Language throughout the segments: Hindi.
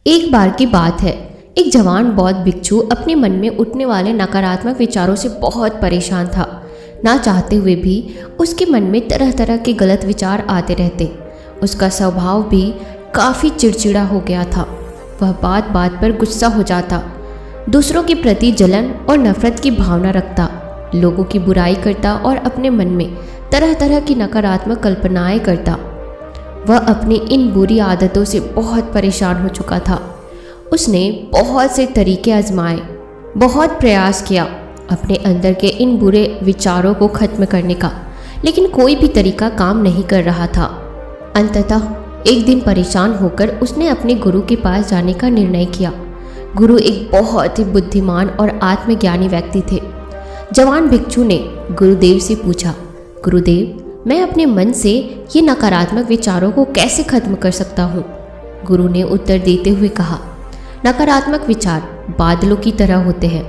एक बार की बात है, एक जवान बौद्ध भिक्षु अपने मन में उठने वाले नकारात्मक विचारों से बहुत परेशान था। ना चाहते हुए भी उसके मन में तरह तरह के गलत विचार आते रहते। उसका स्वभाव भी काफ़ी चिड़चिड़ा हो गया था। वह बात बात पर गुस्सा हो जाता, दूसरों के प्रति जलन और नफरत की भावना रखता, लोगों की बुराई करता और अपने मन में तरह तरह की नकारात्मक कल्पनाएं करता। वह अपनी इन बुरी आदतों से बहुत परेशान हो चुका था। उसने बहुत से तरीके आजमाए, बहुत प्रयास किया अपने अंदर के इन बुरे विचारों को खत्म करने का, लेकिन कोई भी तरीका काम नहीं कर रहा था। अंततः एक दिन परेशान होकर उसने अपने गुरु के पास जाने का निर्णय किया। गुरु एक बहुत ही बुद्धिमान और आत्मज्ञानी व्यक्ति थे। जवान भिक्षु ने गुरुदेव से पूछा, गुरुदेव, मैं अपने मन से ये नकारात्मक विचारों को कैसे खत्म कर सकता हूँ? गुरु ने उत्तर देते हुए कहा, नकारात्मक विचार बादलों की तरह होते हैं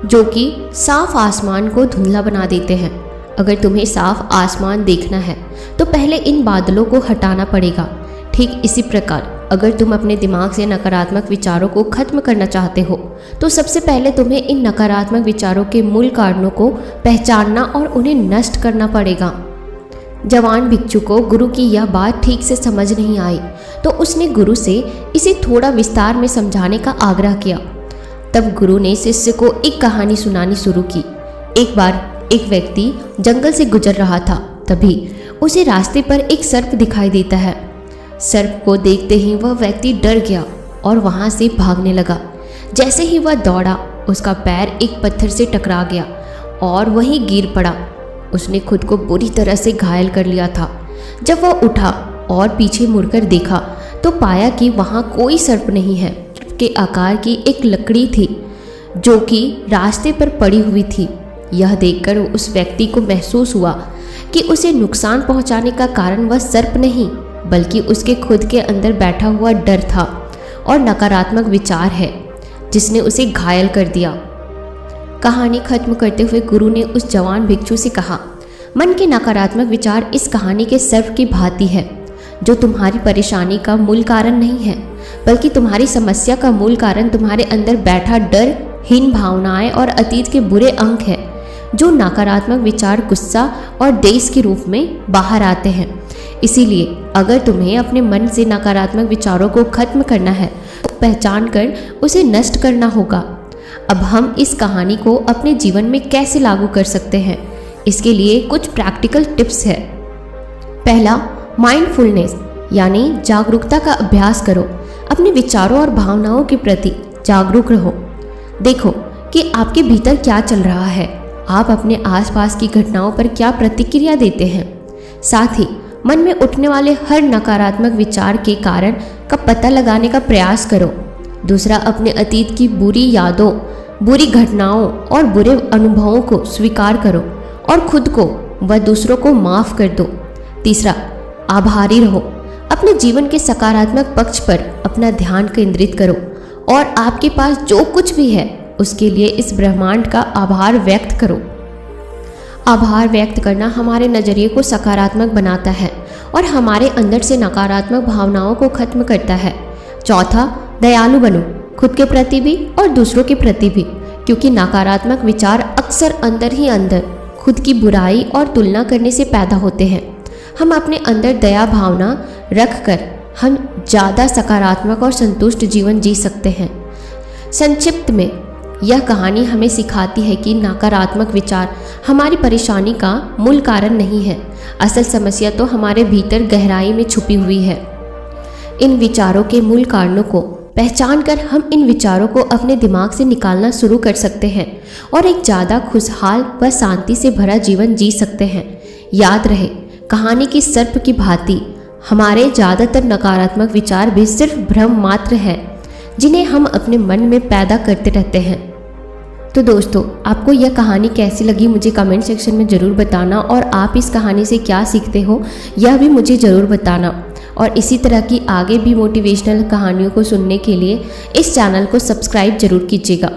जो कि साफ आसमान को धुंधला बना देते हैं। अगर तुम्हें साफ आसमान देखना है तो पहले इन बादलों को हटाना पड़ेगा। ठीक इसी प्रकार अगर तुम अपने दिमाग से नकारात्मक विचारों को खत्म करना चाहते हो तो सबसे पहले तुम्हें इन नकारात्मक विचारों के मूल कारणों को पहचानना और उन्हें नष्ट करना पड़ेगा। जवान भिक्षु को गुरु की यह बात ठीक से समझ नहीं आई, तो उसने गुरु से इसे थोड़ा विस्तार में समझाने का आग्रह किया। तब गुरु ने शिष्य को एक कहानी सुनानी शुरू की। एक बार एक व्यक्ति जंगल से गुजर रहा था। तभी उसे रास्ते पर एक सर्प दिखाई देता है। सर्प को देखते ही वह व्यक्ति डर गया और वहां से भागने लगा। जैसे ही वह दौड़ा, उसका पैर एक पत्थर से टकरा गया और वहीं गिर पड़ा। उसने खुद को बुरी तरह से घायल कर लिया था। जब वह उठा और पीछे मुड़कर देखा तो पाया कि वहाँ कोई सर्प नहीं है। के आकार की एक लकड़ी थी जो कि रास्ते पर पड़ी हुई थी। यह देखकर उस व्यक्ति को महसूस हुआ कि उसे नुकसान पहुंचाने का कारण वह सर्प नहीं, बल्कि उसके खुद के अंदर बैठा हुआ डर था और नकारात्मक विचार है जिसने उसे घायल कर दिया। कहानी खत्म करते हुए गुरु ने उस जवान भिक्षु से कहा, मन के नकारात्मक विचार इस कहानी के सर्प की भांति है जो तुम्हारी परेशानी का मूल कारण नहीं है, बल्कि तुम्हारी समस्या का मूल कारण तुम्हारे अंदर बैठा डर, हीन भावनाएं और अतीत के बुरे अंक है जो नकारात्मक विचार गुस्सा और देश के रूप में बाहर आते हैं। इसीलिए अगर तुम्हें अपने मन से नकारात्मक विचारों को खत्म करना है तो पहचान कर उसे नष्ट करना होगा। अब हम इस कहानी को अपने जीवन में कैसे लागू कर सकते हैं, इसके लिए कुछ प्रैक्टिकल टिप्स है। पहला, माइंडफुलनेस यानी जागरूकता का अभ्यास करो। अपने विचारों और भावनाओं के प्रति जागरूक रहो। देखो कि आपके भीतर क्या चल रहा है, आप अपने आसपास की घटनाओं पर क्या प्रतिक्रिया देते हैं। साथ ही मन में उठने वाले हर नकारात्मक विचार के कारण का पता लगाने का प्रयास करो। दूसरा, अपने अतीत की बुरी यादों, बुरी घटनाओं और बुरे अनुभवों को स्वीकार करो और खुद को व दूसरों को माफ़ कर दो। तीसरा, आभारी रहो। अपने जीवन के सकारात्मक पक्ष पर अपना ध्यान केंद्रित करो और आपके पास जो कुछ भी है उसके लिए इस ब्रह्मांड का आभार व्यक्त करो। आभार व्यक्त करना हमारे नज़रिए को सकारात्मक बनाता है और हमारे अंदर से नकारात्मक भावनाओं को खत्म करता है। चौथा, दयालु बनो, खुद के प्रति भी और दूसरों के प्रति भी, क्योंकि नकारात्मक विचार अक्सर अंदर ही अंदर खुद की बुराई और तुलना करने से पैदा होते हैं। हम अपने अंदर दया भावना रख कर हम ज़्यादा सकारात्मक और संतुष्ट जीवन जी सकते हैं। संक्षिप्त में यह कहानी हमें सिखाती है कि नकारात्मक विचार हमारी परेशानी का मूल कारण नहीं है। असल समस्या तो हमारे भीतर गहराई में छुपी हुई है। इन विचारों के मूल कारणों को पहचान कर हम इन विचारों को अपने दिमाग से निकालना शुरू कर सकते हैं और एक ज़्यादा खुशहाल व शांति से भरा जीवन जी सकते हैं। याद रहे, कहानी की सर्प की भांति हमारे ज़्यादातर नकारात्मक विचार भी सिर्फ भ्रम मात्र है जिन्हें हम अपने मन में पैदा करते रहते हैं। तो दोस्तों, आपको यह कहानी कैसी लगी मुझे कमेंट सेक्शन में ज़रूर बताना और आप इस कहानी से क्या सीखते हो यह भी मुझे ज़रूर बताना। और इसी तरह की आगे भी मोटिवेशनल कहानियों को सुनने के लिए इस चैनल को सब्सक्राइब जरूर कीजिएगा।